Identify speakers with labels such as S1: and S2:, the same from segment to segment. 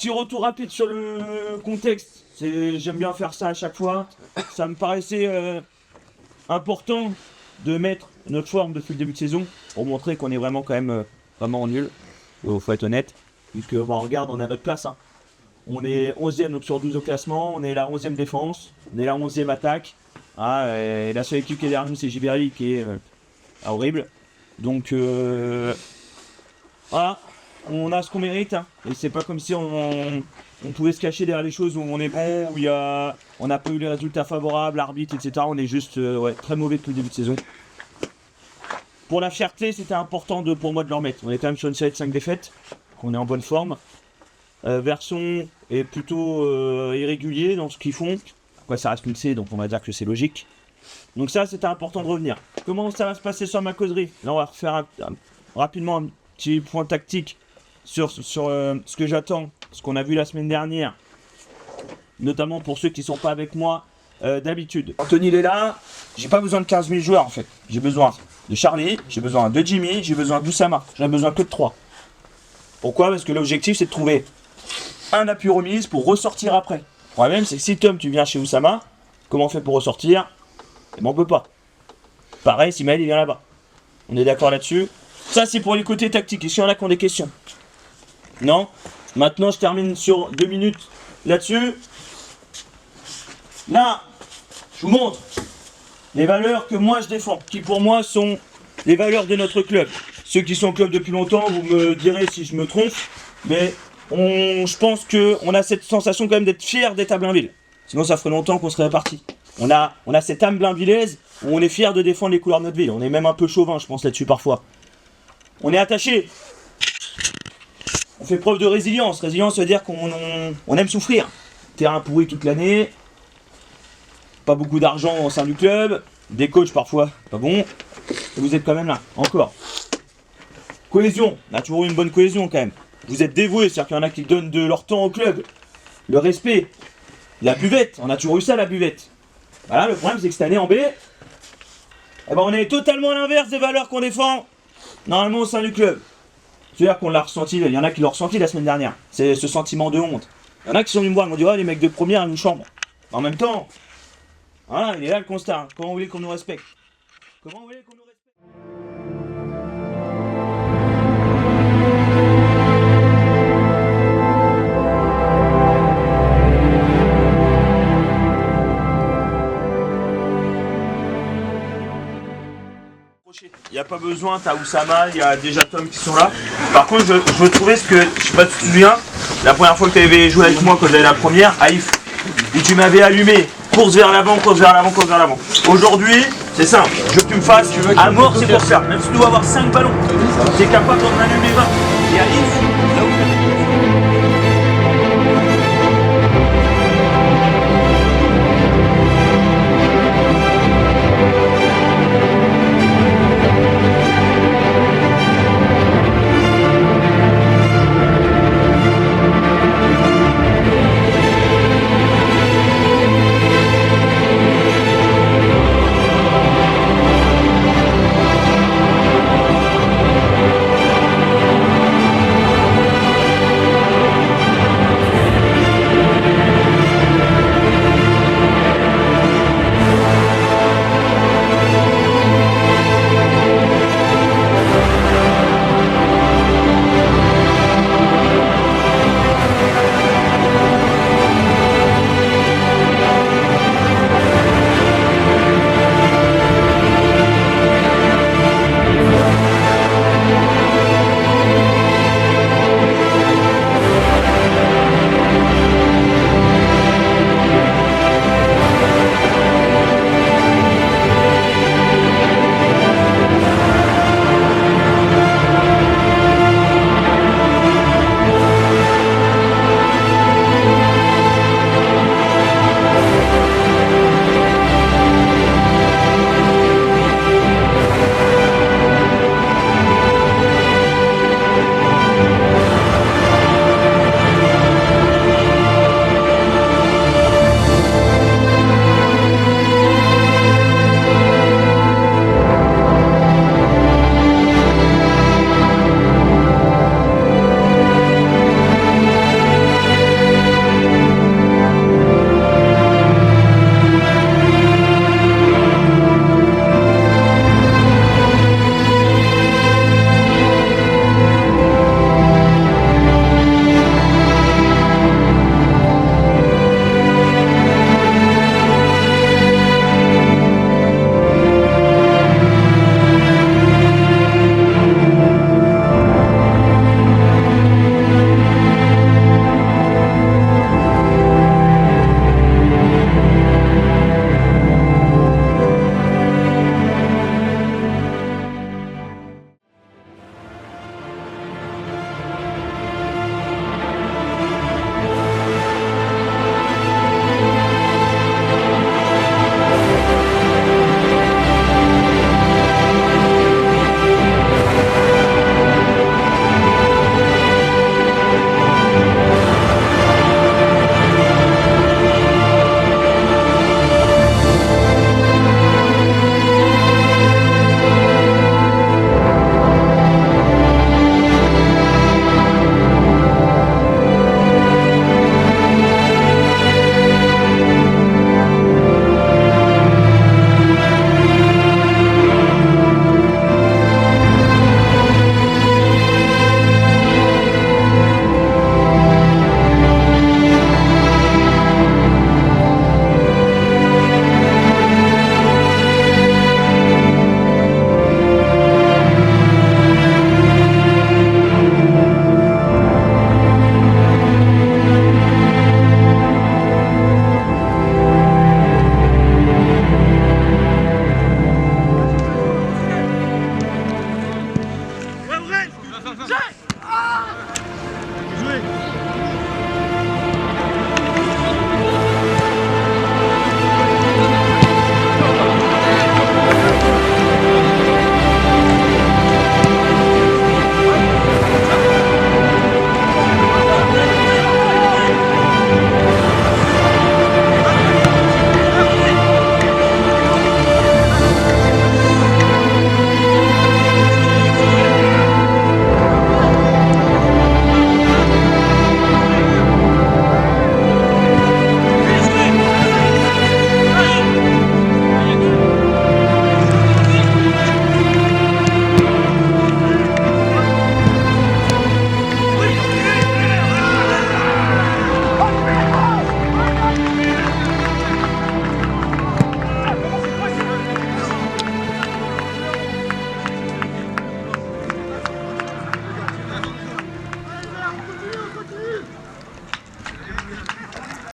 S1: petit retour rapide sur le contexte. J'aime bien faire ça à chaque fois. Ça me paraissait important de mettre notre forme depuis le début de saison pour montrer qu'on est vraiment quand même vraiment nul. Faut être honnête. Puisque regarde, on a notre place. Hein. On est 11e donc sur 12 au classement. On est la 11e défense. On est la 11e attaque. Ah, et la seule équipe qui est derrière nous, c'est Giberi qui est horrible. Donc voilà, on a ce qu'on mérite. Hein. Et c'est pas comme si on pouvait se cacher derrière les choses où on est bon, où on n'a pas eu les résultats favorables, l'arbitre, etc. On est juste très mauvais depuis le début de saison. Pour la fierté, c'était important pour moi de le remettre. On est quand même sur une série de 5 défaites, qu'on est en bonne forme. Verson est plutôt irrégulier dans ce qu'ils font. Après, ça reste une C, donc on va dire que c'est logique. Donc ça, c'était important de revenir. Comment ça va se passer sur ma causerie? Là, on va refaire rapidement un petit point tactique sur ce que j'attends, ce qu'on a vu la semaine dernière, notamment pour ceux qui ne sont pas avec moi d'habitude. Anthony il est là, j'ai pas besoin de 15 000 joueurs en fait. J'ai besoin de Charlie, j'ai besoin de Jimmy, j'ai besoin d'Oussama. J'en ai besoin que de 3. Pourquoi? Parce que l'objectif c'est de trouver un appui remise pour ressortir après. Le problème c'est que si Tom tu viens chez Oussama, comment on fait pour ressortir? Eh ben, on peut pas. Pareil si Maël il vient là-bas. On est d'accord là-dessus. Ça c'est pour les côtés tactiques. Est-ce qu'il y en a qui ont des questions? Non? Maintenant je termine sur 2 minutes là-dessus. Là, je vous montre les valeurs que moi je défends, qui pour moi sont les valeurs de notre club. Ceux qui sont au club depuis longtemps, vous me direz si je me trompe, mais je pense qu'on a cette sensation quand même d'être fier d'être à Blainville. Sinon ça ferait longtemps qu'on serait répartis. On a cette âme blainvillaise où on est fier de défendre les couleurs de notre ville. On est même un peu chauvin, je pense, là-dessus parfois. On est attaché. On fait preuve de résilience. Résilience, ça veut dire qu'on aime souffrir. Terrain pourri toute l'année. Pas beaucoup d'argent au sein du club. Des coachs parfois pas bons. Et vous êtes quand même là, encore. Cohésion. On a toujours eu une bonne cohésion quand même. Vous êtes dévoués, c'est-à-dire qu'il y en a qui donnent de leur temps au club. Le respect. La buvette. On a toujours eu ça, la buvette. Voilà, le problème c'est que cette année en B, on est totalement à l'inverse des valeurs qu'on défend normalement au sein du club. C'est-à-dire qu'on l'a ressenti, il y en a qui l'ont ressenti la semaine dernière. C'est ce sentiment de honte. Il y en a qui sont venus me voir, ils m'ont dit les mecs de première ils nous chambrent. En même temps, voilà, il est là le constat. Comment vous voulez qu'on nous respecte? Comment vous voulez qu'on nous respecte? Il n'y a pas besoin, t'as Oussama, il y a déjà Tom qui sont là. Par contre, je trouvais ce que, je sais pas si tu te souviens, la première fois que tu avais joué avec moi quand j'avais la première, Haïf, où tu m'avais allumé, course vers l'avant, course vers l'avant, course vers l'avant. Aujourd'hui, c'est simple, je veux que tu me fasses à mort, c'est pour ça. Même si tu dois avoir 5 ballons, tu es capable d'en allumer 20. Et Haïf, là où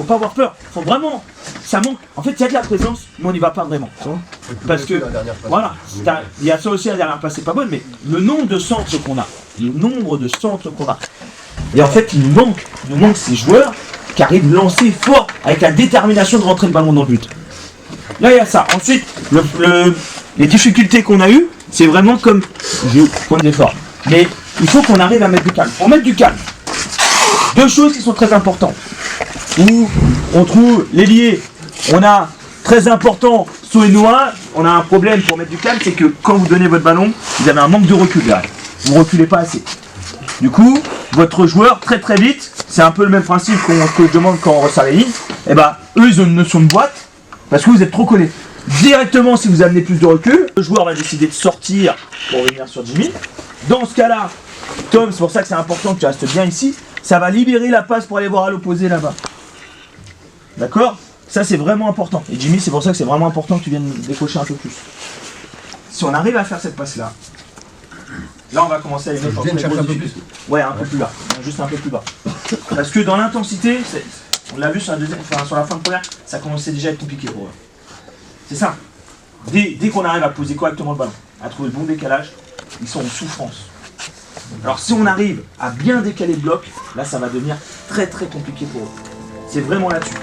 S1: pas avoir peur. Faut vraiment, ça manque. En fait, il y a de la présence, mais on n'y va pas vraiment. Parce que, voilà, il y a ça aussi, la dernière passe, c'est pas bonne, mais le nombre de centres qu'on a, et en fait, il nous manque ces joueurs qui arrivent lancer fort, avec la détermination de rentrer le ballon dans le but. Là, il y a ça. Ensuite, les difficultés qu'on a eues, c'est vraiment comme point d'effort. Mais il faut qu'on arrive à mettre du calme. Pour mettre du calme, deux choses qui sont très importantes. Où on trouve l'ailier, on a très important, Soenoa, on a un problème pour mettre du calme, c'est que quand vous donnez votre ballon, vous avez un manque de recul derrière. Vous ne reculez pas assez. Du coup, votre joueur, très très vite, c'est un peu le même principe que je demande quand on resserre les lignes, et bah, eux, ils ont une notion de boîte, parce que vous êtes trop collés. Directement, si vous amenez plus de recul, le joueur va décider de sortir pour venir sur Jimmy. Dans ce cas-là, Tom, c'est pour ça que c'est important que tu restes bien ici, ça va libérer la passe pour aller voir à l'opposé là-bas. D'accord? Ça, c'est vraiment important. Et Jimmy, c'est pour ça que c'est vraiment important que tu viennes décocher un peu plus. Si on arrive à faire cette passe-là, là, on va commencer à les mettre en ouais, un peu plus bas. Juste un peu plus bas. Parce que dans l'intensité, on l'a vu sur la fin de première, ça commençait déjà à être compliqué pour eux. C'est ça. Dès qu'on arrive à poser correctement le ballon, à trouver le bon décalage, ils sont en souffrance. Alors si on arrive à bien décaler le bloc, là ça va devenir très très compliqué pour eux. C'est vraiment là-dessus.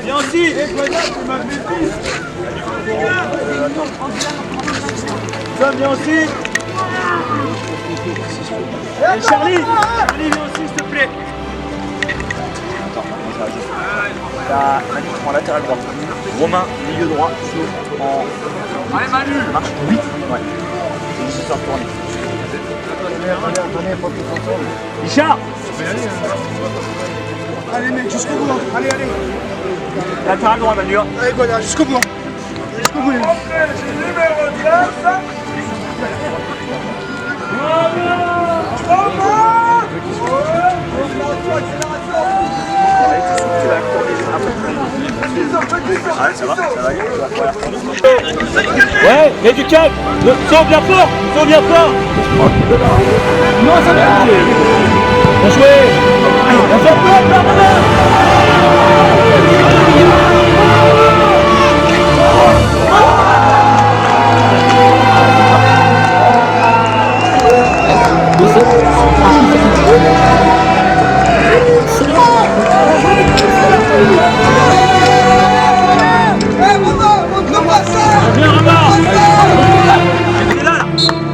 S1: Viens aussi. Tom, viens aussi. Et Charlie, viens aussi, s'il te plaît. Attends, Manu en latéral droit. Romain, milieu droit. En... Allez Manu. Marche 8. Ouais. C'est juste se retourner. Richard.
S2: Allez mec, jusqu'au bout. Allez.
S1: Latéral droit Manu.
S2: Allez Goya, jusqu'au bout. Jusqu'au bout.
S1: Ouais, ça va aller. Ouais, mets du calme. Sors bien fort. Non, ça va aller. Bien joué.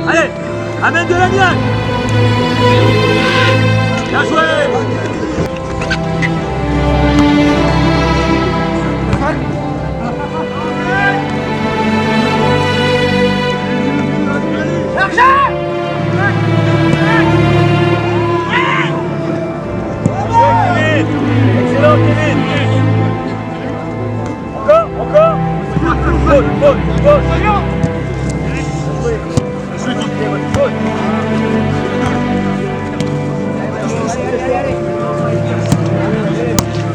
S1: Allez, amène de la niaque. Bien joué. Excellent Kevin. Encore. Faute.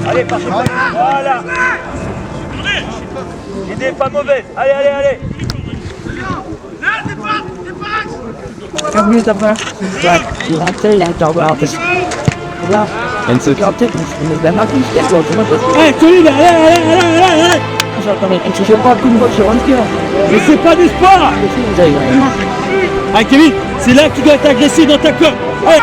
S1: Allez, partez. Voilà. L'idée pas mauvaise. Allez, allez, allez.
S3: 5 minutes après, il rentrait, il a été en bas. Là, elle se captait, mais la marque, il se allez, Colline, allez. J'entendais, je sais pas combien je suis rentré. Mais c'est pas du sport.
S1: Allez, Kevin, c'est là que tu dois être agressé dans ta com. Allez.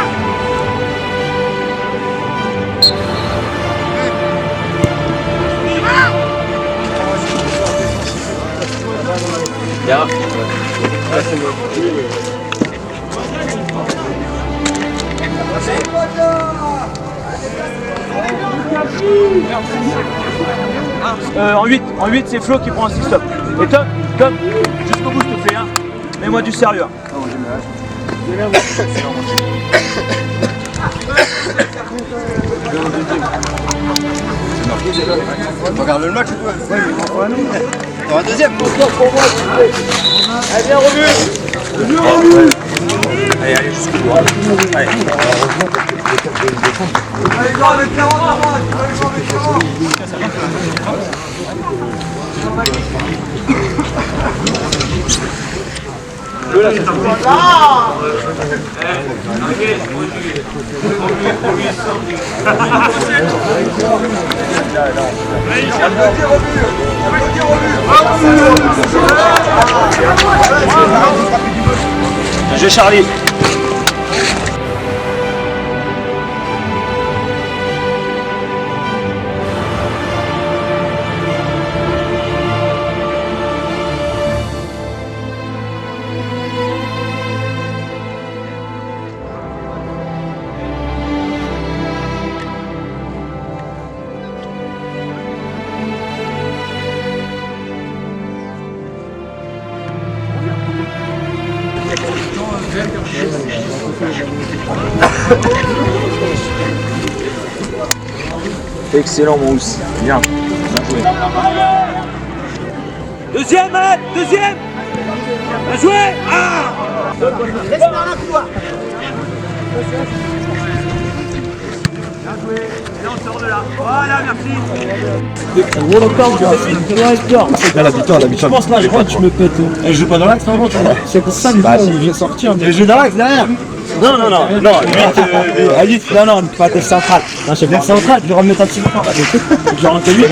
S1: Bien. En 8 c'est Flo qui prend un 6-stop. Et Tom, jusqu'au bout s'il te plaît, hein. Mets-moi du sérieux.
S2: Regarde le match ou quoi? Ouais, mais il en faut un deuxième.
S1: Allez, bien revu. Allez, allez, jusqu'au bout. Allez. J'ai Charlie. Excellent mon Ous. Bien. Bien joué. Deuxième, Matt. Deuxième. Bien joué. Ah. Reste par la couloir. Bien joué. Et là on sort de là. Voilà, merci.
S3: Gros local, tu vois. C'est pas l'habitant. Je pense là, je crois que tu me pètes. Je joue pas dans l'axe, vraiment, tu vois. C'est pour ça que il vient sortir. Je joue dans l'axe derrière.
S1: Non, 8.
S3: Non, pas tes centrales. Non, je bien central, je vais remettre un petit peu. Je rentre 8,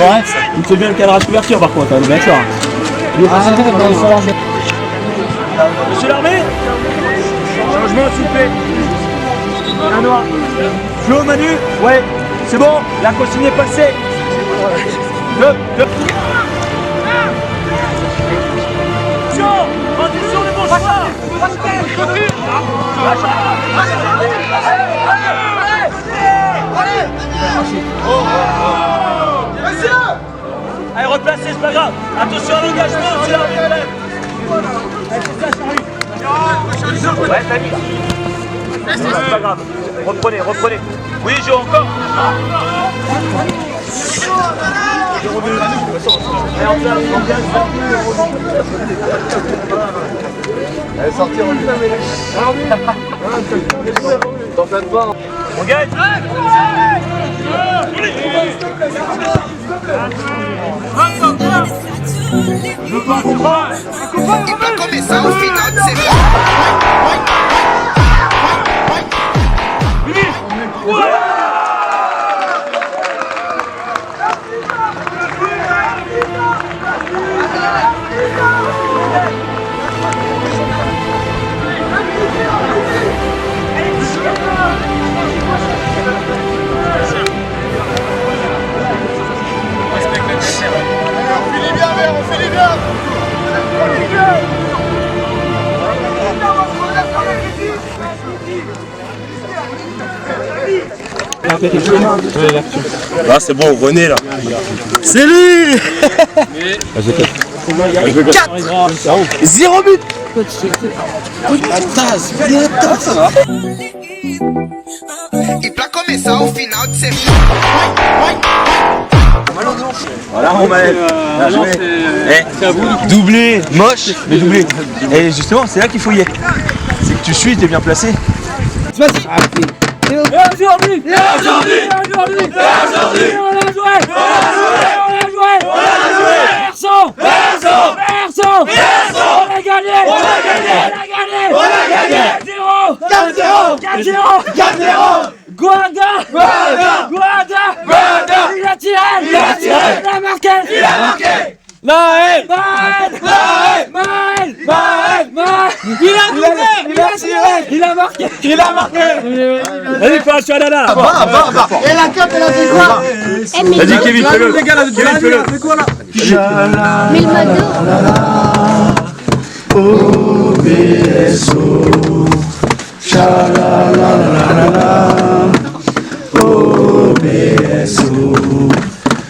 S3: il fait bien le cadrage couverture par contre, bien sûr.
S1: Monsieur l'armée. Changement s'il vous plaît. Un noir. Flo, Manu. Ouais, c'est bon, la consigne est passée. Condition de bon choix. Allez, replacez, c'est pas grave. Attention à l'engagement, c'est l'arbitre. Ouais, t'as mis. C'est pas grave. Reprenez. Oui, joue encore. J'ai revenu. Allez, en place.
S2: Allez, sortir, t'en plains pas.
S1: On gagne.
S4: E pra começar o final de semana.
S2: On fait les biens.
S5: Ah c'est bon, René là. C'est lui. 0 but.
S4: E pra começar o final de semana.
S1: Voilà, on m'a. Doublé, moche, mais doublé. Et justement, c'est là qu'il faut y être. C'est que tu suis, t'es bien placé. Aujourd'hui, on a joué. Personne
S3: 4-0 Guarda Il a tiré Il a marqué Maël Il a marqué
S1: Vas-y, fais un chalala.
S2: Et la cape, elle a fait quoi?
S1: Vas-y, Kevin, fais-le. Kevin, fais-le.
S6: Mais le mado.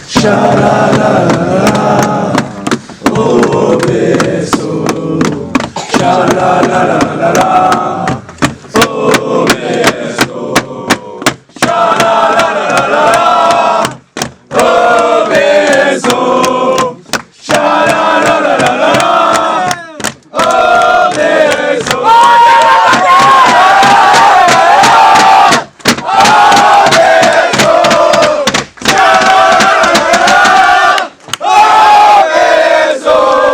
S5: Shala